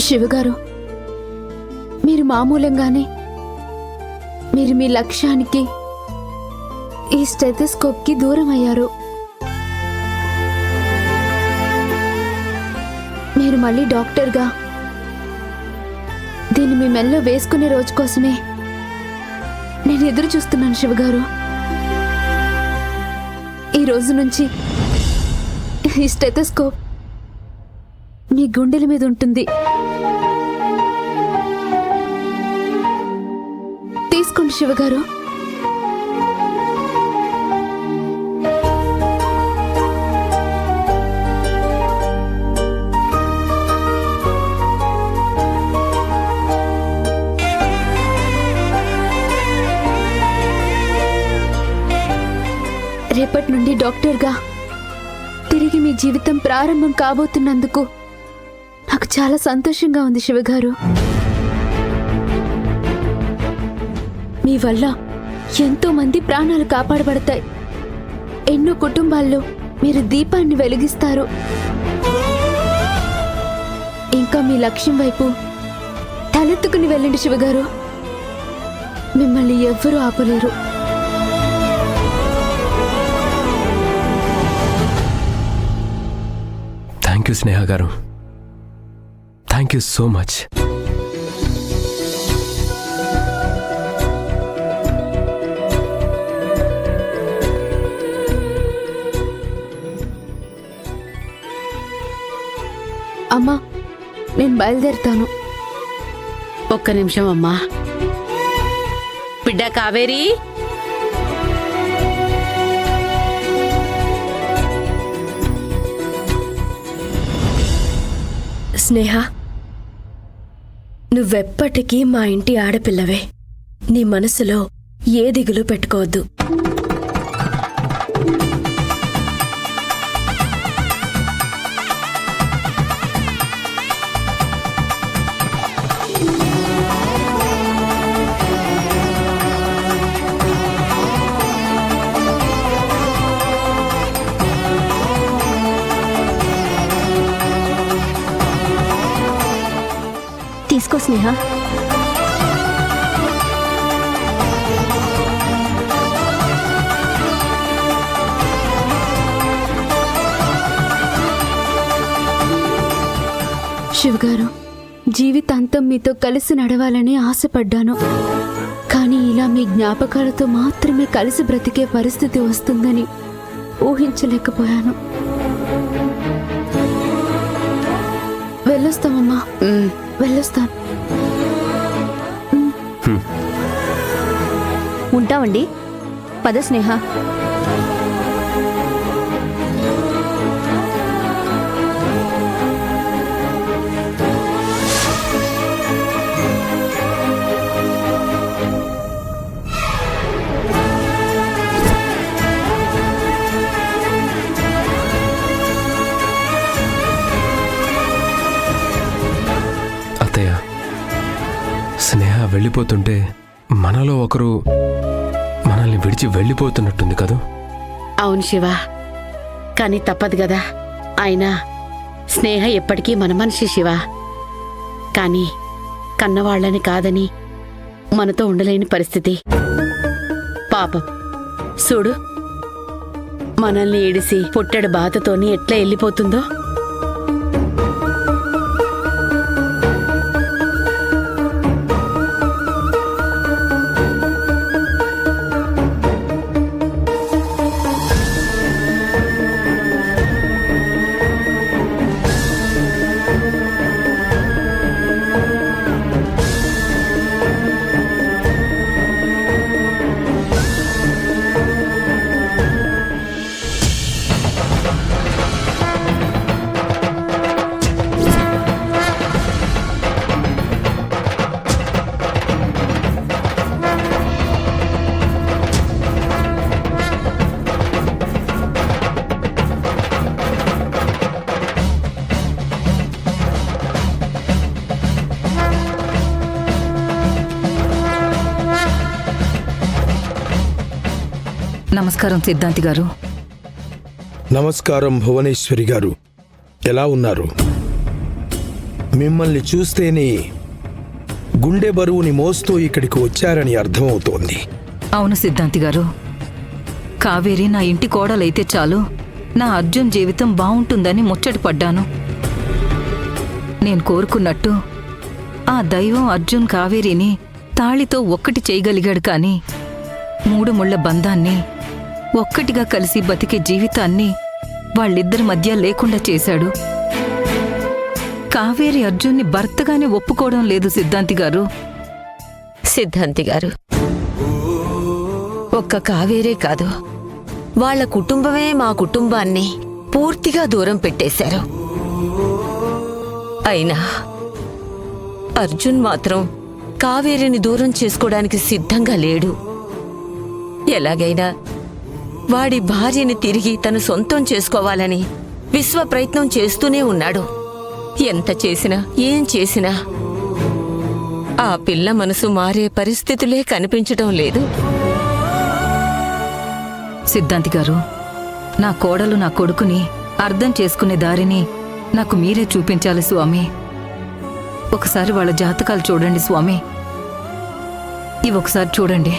శివగారు, మీరు మామూలంగానే మీరు మీ లక్ష్యానికి ఈ స్టెథోస్కోప్కి దూరం అయ్యారు. మీరు మళ్ళీ డాక్టర్గా దీన్ని మీ మెల్లో వేసుకునే రోజు కోసమే నేను ఎదురు చూస్తున్నాను శివగారు. ఈ రోజు నుంచి ఈ స్టెథోస్కోప్ మీ గుండెల మీద ఉంటుంది. తీసుకోండి శివగారు. రేపటి నుండి డాక్టర్గా తిరిగి మీ జీవితం ప్రారంభం కాబోతున్నందుకు నాకు చాలా సంతోషంగా ఉంది శివగారు. మీ వల్ల ఎంతో మంది ప్రాణాలు కాపాడబడతాయి. ఎన్నో కుటుంబాల్లో మీరు దీపాన్ని వెలిగిస్తారు. ఇంకా మీ లక్ష్యం వైపు తలెత్తుకుని వెళ్ళండి శివగారు. మిమ్మల్ని ఎవ్వరూ ఆపలేరు. థ్యాంక్ యూ స్నేహ గారు, థ్యాంక్ యూ సో మచ్. అమ్మా, నేను బయలుదేరుతాను. ఒక్క నిమిషం అమ్మా. బిడ్డ కావేరి, స్నేహ, నువ్వెప్పటికీ మా ఇంటి ఆడపిల్లవే. నీ మనసులో ఏ దిగులు పెట్టుకోవద్దు. తీసుకో స్నేహ. శివగారు, జీవితాంతం మీతో కలిసి నడవాలని ఆశపడ్డాను. కానీ ఇలా మీ జ్ఞాపకాలతో మాత్రమే కలిసి బ్రతికే పరిస్థితి వస్తుందని ఊహించలేకపోయాను. వెళ్ళొస్తామమ్మా, వెళ్ళొస్తాను. ఉంటామండి. పద స్నేహ. అత్తయ్య, స్నేహ వెళ్ళిపోతుంటే మనలో ఒకరు మనల్ని విడిచి వెళ్ళిపోతున్నట్టుంది కదూ. అవును శివ, కానీ తప్పదు కదా. అయినా స్నేహ ఎప్పటికీ మన మనిషి శివ. కానీ కన్నవాళ్లని కాదని మనతో ఉండలేని పరిస్థితి. పాపం చూడు, మనల్ని ఏడిసి పుట్టెడు బాధతోని ఎట్లా వెళ్ళిపోతుందో. నమస్కారం సిద్ధాంతి గారు. నమస్కారం భువనేశ్వరి గారు. ఎలా ఉన్నారు? మిమ్మల్ని చూస్తేనే గుండె బరువుని మోస్తూ ఇక్కడికి వచ్చారని అర్థమవుతోంది. అవును సిద్ధాంతి గారు, కావేరి నా ఇంటి కోడలైతే చాలు, నా అర్జున్ జీవితం బావుంటుందని ముచ్చటపడ్డాను. నేను కోరుకున్నట్టు ఆ దైవం అర్జున్ కావేరిని తాళితో ఒక్కటి చేయగలిగాడు కాని 3 ముళ్ల బంధాన్ని ఒక్కటిగా కలిసి బతికే జీవితాన్ని వాళ్ళిద్దరి మధ్య లేకుండా చేశాడు. కావేరి అర్జున్ని భర్తగానే ఒప్పుకోవడం లేదు సిద్ధాంతి గారు. సిద్ధాంతి గారు, ఒక్క కావేరే కాదు, వాళ్ళ కుటుంబమే మా కుటుంబాన్ని పూర్తిగా దూరం పెట్టేశారు. అయినా అర్జున్ మాత్రం కావేరిని దూరం చేసుకోవడానికి సిద్ధంగా లేడు. ఎలాగైనా వాడి భార్యని తిరిగి తను సొంతం చేసుకోవాలని విశ్వ ప్రయత్నం చేస్తూనే ఉన్నాడు. ఎంత చేసినా ఏం చేసినా ఆ పిల్ల మనసు మారే పరిస్థితులే కనిపించడం లేదు. సిద్ధాంతి గారు, నా కోడలు నా కొడుకుని అర్థం చేసుకునే దారిని నాకు మీరే చూపించాలి స్వామి. ఒకసారి వాళ్ళ జాతకాలు చూడండి స్వామి. ఇవొకసారి చూడండి.